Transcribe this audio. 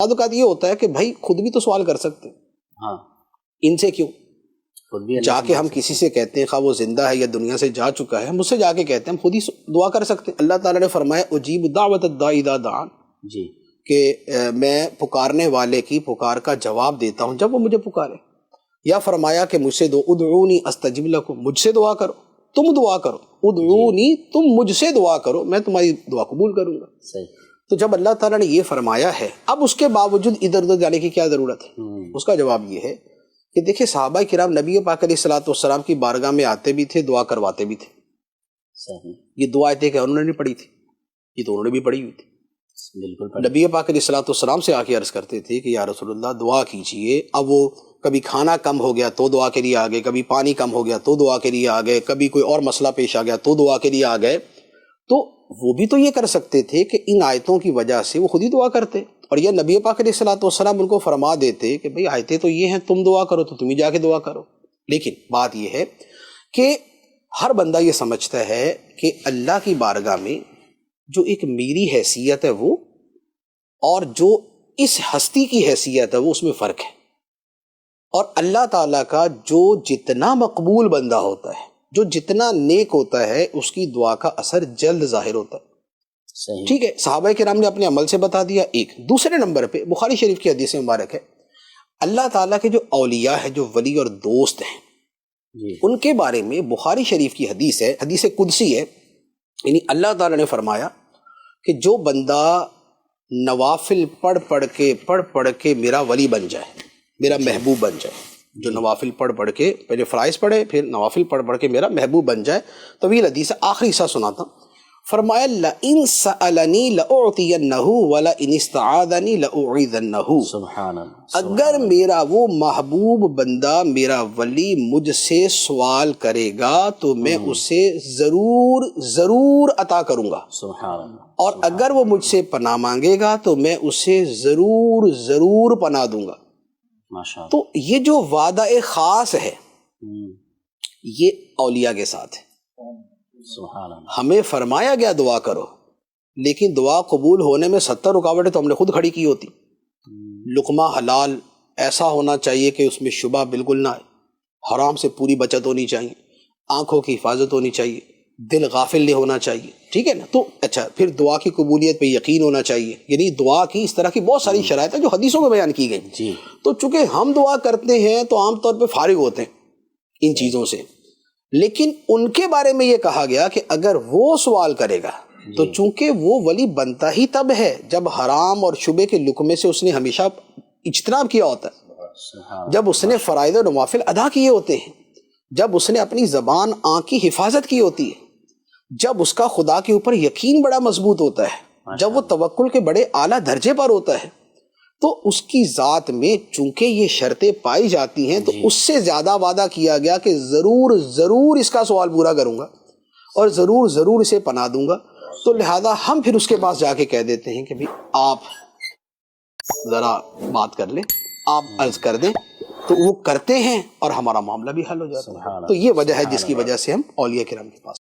بعض اوقات یہ ہوتا ہے کہ بھائی خود بھی تو سوال کر سکتے ہیں، ہاں ان سے کیوں خود بھی جا کے ہم کسی سے کہتے ہیں، خواہ وہ زندہ ہے یا دنیا سے جا چکا ہے، ہم اس سے جا کے کہتے ہیں، ہم خود ہی دعا کر سکتے ہیں۔ اللہ تعالیٰ نے فرمایا اجیب دعوت الداعی اذا دعان، جی کہ میں پکارنے والے کی پکار کا جواب دیتا ہوں جب وہ مجھے پکارے۔ یا فرمایا کہ مجھ سے ادعونی استجب لکم، مجھ سے دعا کرو، تم دعا کرو، ادعونی تم مجھ سے دعا کرو، میں تمہاری دعا قبول کروں گا۔ صحیح۔ تو جب اللہ تعالیٰ نے یہ فرمایا ہے، اب اس کے باوجود ادھر ادھر جانے کی کیا ضرورت ہے؟ اس کا جواب یہ ہے کہ دیکھیں صحابہ کرام نبی پاک علیہ الصلوۃ والسلام کی بارگاہ میں آتے بھی تھے، دعا کرواتے بھی تھے۔ صحیح، یہ دعا آیتیں کہ انہوں نے نہیں پڑھی تھی، یہ تو انہوں نے بھی پڑھی ہوئی تھی۔ بالکل نبی پاک علیہ الصلوۃ والسلام سے آ کے عرض کرتے تھے کہ یا رسول اللہ دعا کیجئے۔ اب وہ کبھی کھانا کم ہو گیا تو دعا کے لیے آ گئے، کبھی پانی کم ہو گیا تو دعا کے لیے آ گئے، کبھی کوئی اور مسئلہ پیش آ گیا تو دعا کے لیے آ گئے۔ تو وہ بھی تو یہ کر سکتے تھے کہ ان آیتوں کی وجہ سے وہ خود ہی دعا کرتے، اور یہ نبی پاک علیہ الصلوۃ والسلام ان کو فرما دیتے کہ بھئی آیتیں تو یہ ہیں، تم دعا کرو تو تم ہی جا کے دعا کرو۔ لیکن بات یہ ہے کہ ہر بندہ یہ سمجھتا ہے کہ اللہ کی بارگاہ میں جو ایک میری حیثیت ہے وہ اور جو اس ہستی کی حیثیت ہے وہ اس میں فرق ہے، اور اللہ تعالیٰ کا جو جتنا مقبول بندہ ہوتا ہے، جو جتنا نیک ہوتا ہے، اس کی دعا کا اثر جلد ظاہر ہوتا ہے۔ صحیح، ٹھیک ہے، صحابہ کرام نے اپنے عمل سے بتا دیا۔ ایک دوسرے نمبر پہ بخاری شریف کی حدیث مبارک ہے، اللہ تعالیٰ کے جو اولیاء ہیں، جو ولی اور دوست ہیں، جی ان کے بارے میں بخاری شریف کی حدیث ہے، حدیث قدسی ہے، یعنی اللہ تعالیٰ نے فرمایا کہ جو بندہ نوافل پڑھ پڑھ کے میرا ولی بن جائے، میرا محبوب بن جائے، جو نوافل پڑھ کے پہلے فرائض پڑھے پھر نوافل پڑھ کے میرا محبوب بن جائے۔ طویل حدیث ہے، آخری حصہ سناتا ہوں۔ فرمایا لَإِن سَأَلَنِي لَأُعْطِيَنَّهُ وَلَئِنِ اسْتَعَاذَنِي لَأُعِيذَنَّهُ، سبحان اللہ، اگر میرا وہ محبوب بندہ میرا ولی مجھ سے سوال کرے گا تو میں اسے ضرور عطا کروں گا، سبحان اللہ، اور اگر وہ مجھ سے پناہ مانگے گا تو میں اسے ضرور پناہ دوں گا۔ ماشاء اللہ۔ تو یہ جو وعدہ خاص ہے یہ اولیاء کے ساتھ ہے۔ سبحان اللہ، ہمیں فرمایا گیا دعا کرو، لیکن دعا قبول ہونے میں 70 رکاوٹیں تو ہم نے خود کھڑی کی ہوتی۔ لقمہ حلال ایسا ہونا چاہیے کہ اس میں شبہ بالکل نہ آئے، حرام سے پوری بچت ہونی چاہیے، آنکھوں کی حفاظت ہونی چاہیے، دل غافل نہیں ہونا چاہیے، ٹھیک ہے نا۔ تو اچھا، پھر دعا کی قبولیت پہ یقین ہونا چاہیے، یعنی دعا کی اس طرح کی بہت ساری شرائط ہیں جو حدیثوں میں بیان کی گئی۔ جی تو چونکہ ہم دعا کرتے ہیں تو عام طور پہ فارغ ہوتے ہیں ان چیزوں سے، لیکن ان کے بارے میں یہ کہا گیا کہ اگر وہ سوال کرے گا تو چونکہ وہ ولی بنتا ہی تب ہے جب حرام اور شبے کے لقمے سے اس نے ہمیشہ اجتناب کیا ہوتا ہے، جب اس نے فرائض و نوافل ادا کیے ہوتے ہیں، جب اس نے اپنی زبان آنکھ کی حفاظت کی ہوتی ہے، جب اس کا خدا کے اوپر یقین بڑا مضبوط ہوتا ہے، جب وہ توکل کے بڑے اعلیٰ درجے پر ہوتا ہے، تو اس کی ذات میں چونکہ یہ شرطیں پائی جاتی ہیں تو اس سے زیادہ وعدہ کیا گیا کہ ضرور اس کا سوال پورا کروں گا اور ضرور اسے پناہ دوں گا۔ تو لہذا ہم پھر اس کے پاس جا کے کہہ دیتے ہیں کہ بھئی آپ ذرا بات کر لیں، آپ عرض کر دیں، تو وہ کرتے ہیں اور ہمارا معاملہ بھی حل ہو جاتا ہے۔ تو یہ وجہ ہے جس کی وجہ سے ہم اولیاء کرام کے پاس